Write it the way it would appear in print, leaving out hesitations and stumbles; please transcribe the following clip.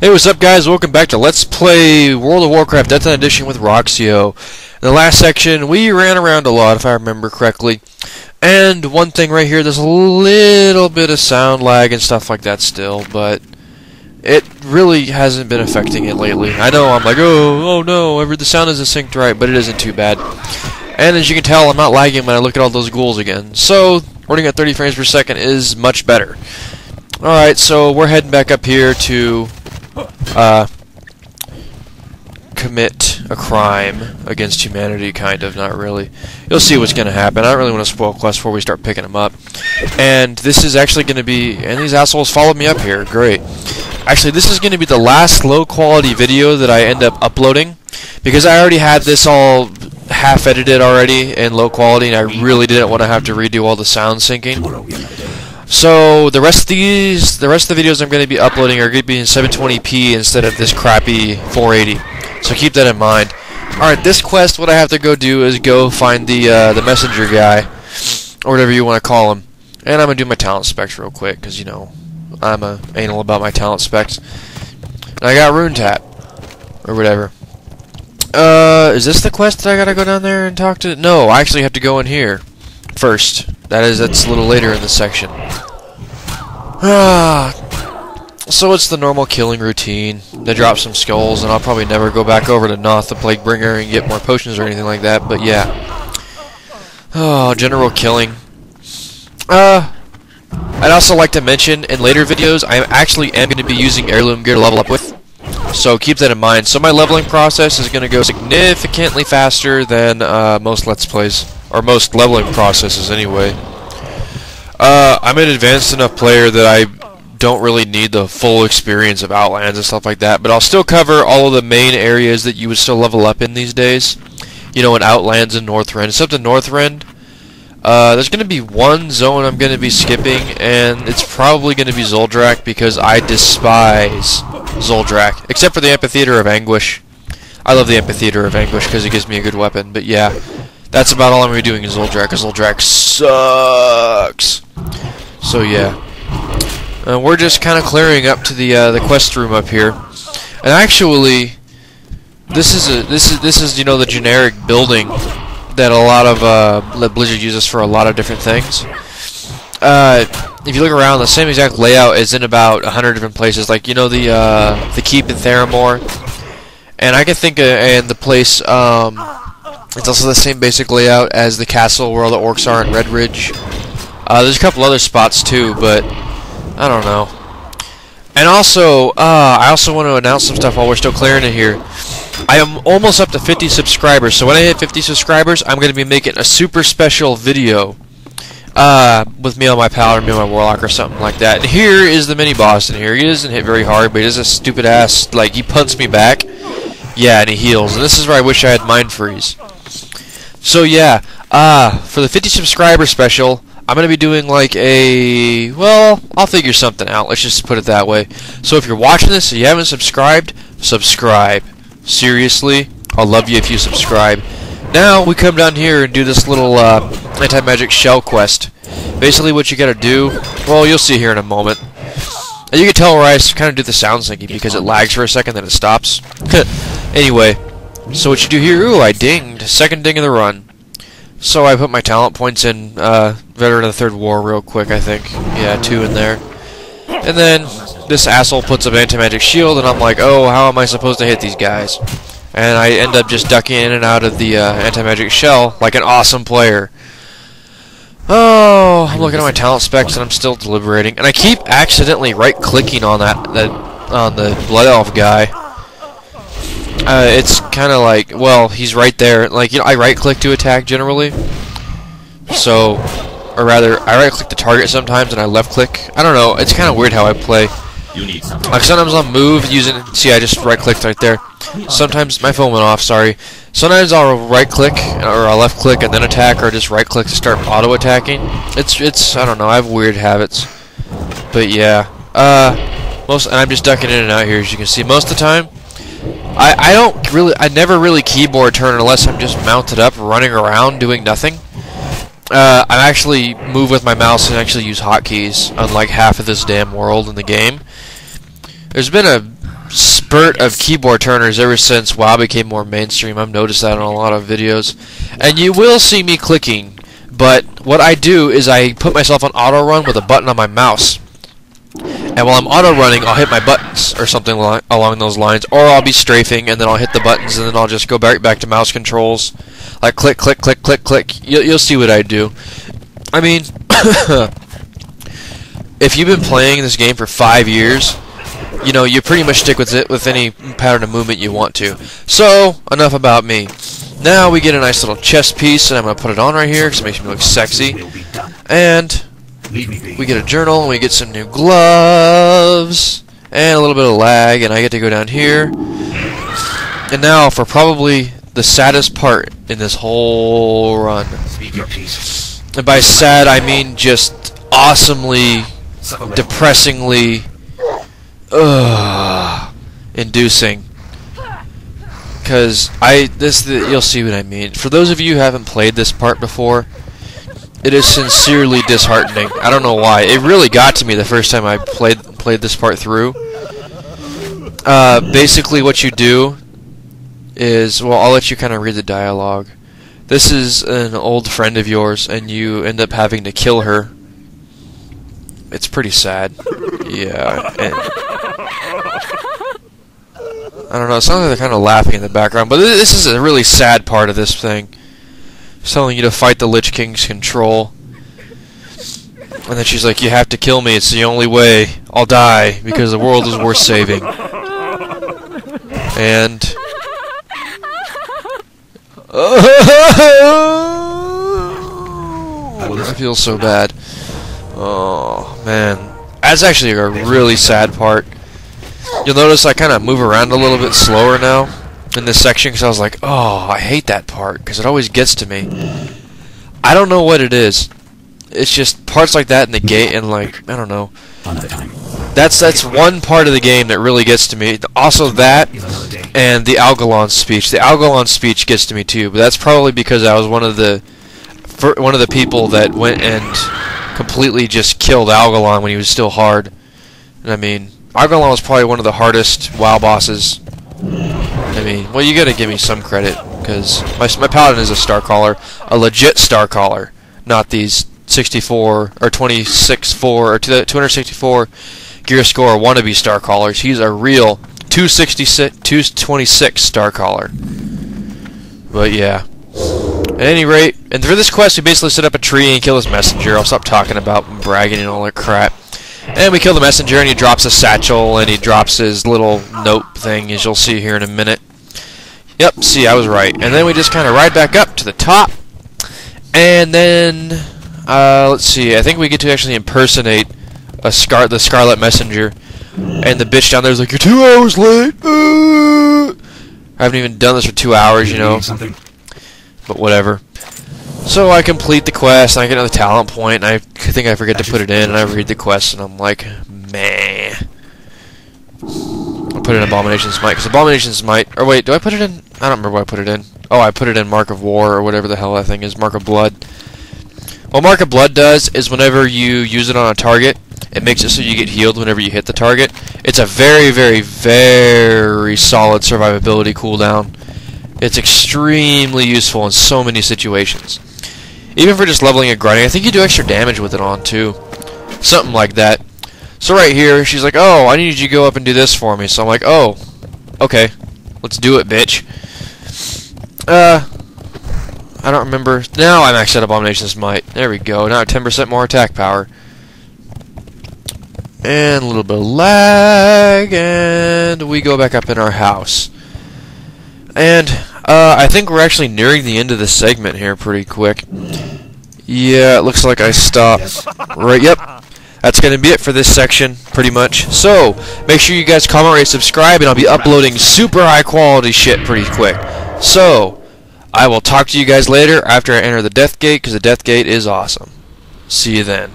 Hey, what's up, guys? Welcome back to Let's Play World of Warcraft Death Edition with Rhoxio. In the last section, we ran around a lot, if I remember correctly. And one thing right here, there's a little bit of sound lag and stuff like that still, but it really hasn't been affecting it lately. I know I'm like, oh no, the sound isn't synced right, but it isn't too bad. And as you can tell, I'm not lagging when I look at all those ghouls again. So, running at 30 frames per second is much better. Alright, so we're heading back up here to commit a crime against humanity, kind of, not really. You'll see what's going to happen. I don't really want to spoil quests before we start picking them up. And this is actually going to be, and these assholes followed me up here, great. Actually, this is going to be the last low-quality video that I end up uploading, because I already had this all half-edited already in low quality, and I really didn't want to have to redo all the sound syncing. So the rest of the videos I'm going to be uploading are going to be in 720p instead of this crappy 480. So keep that in mind. Alright, this quest, what I have to go do is go find the messenger guy, or whatever you want to call him. And I'm going to do my talent specs real quick, because, you know, I'm anal about my talent specs. And I got Rune Tap, or whatever. Is this the quest that I got to go down there and talk to? No, I actually have to go in here first. That's a little later in the section. So it's the normal killing routine. They drop some skulls, and I'll probably never go back over to Noth, the Plaguebringer, and get more potions or anything like that, but yeah. Oh, general killing. I'd also like to mention, in later videos, I actually am going to be using heirloom gear to level up with. So keep that in mind. So my leveling process is going to go significantly faster than most Let's Plays. Or most leveling processes, anyway. I'm an advanced enough player that I don't really need the full experience of Outlands and stuff like that, but I'll still cover all of the main areas that you would still level up in these days. You know, in Outlands and Northrend. Except in Northrend, there's going to be one zone I'm going to be skipping, and it's probably going to be Zul'Drak, because I despise Zul'Drak. Except for the Amphitheater of Anguish. I love the Amphitheater of Anguish because it gives me a good weapon, but yeah. That's about all I'm going to be doing in Zul'Drak, because Zul'Drak sucks. So yeah. We're just kind of clearing up to the quest room up here. And actually, this is you know, the generic building that a lot of Blizzard uses for a lot of different things. If you look around, the same exact layout is in about 100 different places. Like, you know, the keep in Theramore, and I can think and the place it's also the same basic layout as the castle where all the orcs are in Red Ridge. There's a couple other spots too, but I don't know. And also, I also want to announce some stuff while we're still clearing it here. I am almost up to 50 subscribers, so when I hit 50 subscribers, I'm going to be making a super special video with me on my Paladin, me on my Warlock, or something like that. And here is the mini-boss in here. He doesn't hit very hard, but he does a stupid-ass, like, he punts me back. Yeah, and he heals. And this is where I wish I had Mind Freeze. So yeah, for the 50 subscriber special, I'm going to be doing like a, well, I'll figure something out, let's just put it that way. So if you're watching this and you haven't subscribed, subscribe. Seriously, I'll love you if you subscribe. Now, we come down here and do this little anti-magic shell quest. Basically what you gotta do, well, you'll see here in a moment. And you can tell where I kind of do the sound syncing because it lags for a second, then it stops. Anyway. So what you do here, ooh, I dinged. Second ding of the run. So I put my talent points in Veteran of the Third War real quick, I think. Yeah, 2 in there. And then this asshole puts up anti-magic shield, and I'm like, oh, how am I supposed to hit these guys? And I end up just ducking in and out of the anti-magic shell like an awesome player. Oh, I'm looking at my talent specs, and I'm still deliberating. And I keep accidentally right-clicking on on the Blood Elf guy. It's kind of like, well, he's right there. Like, you know, I right-click to attack generally. So, or rather, I right-click the target sometimes, and I left-click. I don't know. It's kind of weird how I play. Like, sometimes I'll move using, see, I just right-clicked right there. Sometimes, my phone went off, sorry. Sometimes I'll right-click, or I'll left-click and then attack, or just right-click to start auto-attacking. It's, I don't know, I have weird habits. But yeah. And I'm just ducking in and out here, as you can see. Most of the time, I never really keyboard turn unless I'm just mounted up, running around, doing nothing. I actually move with my mouse and actually use hotkeys, unlike half of this damn world in the game. There's been a spurt of keyboard turners ever since WoW became more mainstream. I've noticed that in a lot of videos. And you will see me clicking, but what I do is I put myself on auto run with a button on my mouse. And while I'm auto running, I'll hit my buttons or something along those lines, or I'll be strafing and then I'll hit the buttons and then I'll just go back to mouse controls, like click, click, click, click, click. You'll see what I do. I mean, if you've been playing this game for 5 years, you know, you pretty much stick with it with any pattern of movement you want to. So, enough about me. Now we get a nice little chest piece, and I'm going to put it on right here because it makes me look sexy. And we get a journal, and we get some new gloves, and a little bit of lag, and I get to go down here. And now for probably the saddest part in this whole run. And by sad, I mean just awesomely, depressingly inducing. Because you'll see what I mean. For those of you who haven't played this part before, it is sincerely disheartening. I don't know why. It really got to me the first time I played this part through. Basically what you do is, well, I'll let you kind of read the dialogue. This is an old friend of yours, and you end up having to kill her. It's pretty sad. Yeah. I don't know, it sounds like they're kind of laughing in the background, but this is a really sad part of this thing. It's telling you to fight the Lich King's control. And then she's like, you have to kill me, it's the only way. I'll die, because the world is worth saving. And I feel so bad. Oh, man. That's actually a really sad part. You'll notice I kind of move around a little bit slower now in this section because I was like, oh, I hate that part because it always gets to me. I don't know what it is. It's just parts like that in the gate and like, I don't know. That's one part of the game that really gets to me. Also that and the Algalon speech. The Algalon speech gets to me too, but that's probably because I was one of the people that went and completely just killed Algalon when he was still hard. And I mean, Algalon was probably one of the hardest WoW bosses. I mean, well, you gotta give me some credit, because my paladin is a star caller, a legit star caller, not these 64 or 26-4 or 264 gear score wannabe star callers. He's a real 226 star caller. But yeah. At any rate, and for this quest, we basically set up a tree and kill this messenger. I'll stop talking about bragging and all that crap. And we kill the messenger, and he drops a satchel, and he drops his little note thing, as you'll see here in a minute. Yep, see, I was right. And then we just kind of ride back up to the top, and then, let's see, I think we get to actually impersonate the Scarlet messenger, and the bitch down there is like, you're 2 hours late! I haven't even done this for 2 hours, you know, but whatever. So I complete the quest, and I get another talent point, and I think I forget to put it in, and I read the quest, and I'm like, meh. I'll put in Abomination's Smite, because Abomination's Smite, or wait, do I put it in? I don't remember what I put it in. Oh, I put it in Mark of War, or whatever the hell that thing is, Mark of Blood. What Mark of Blood does is whenever you use it on a target, it makes it so you get healed whenever you hit the target. It's a very, very, very solid survivability cooldown. It's extremely useful in so many situations. Even for just leveling and grinding, I think you do extra damage with it on, too. Something like that. So right here, she's like, oh, I need you to go up and do this for me. So I'm like, oh, okay. Let's do it, bitch. I don't remember. Now I'm maxed out Abomination's Might. There we go. Now 10% more attack power. And a little bit of lag, and we go back up in our house. And I think we're actually nearing the end of the segment here pretty quick. Yeah, it looks like I stopped. Right, yep. That's going to be it for this section, pretty much. So, make sure you guys comment, rate, subscribe, and I'll be uploading super high quality shit pretty quick. So, I will talk to you guys later after I enter the Death Gate, because the Death Gate is awesome. See you then.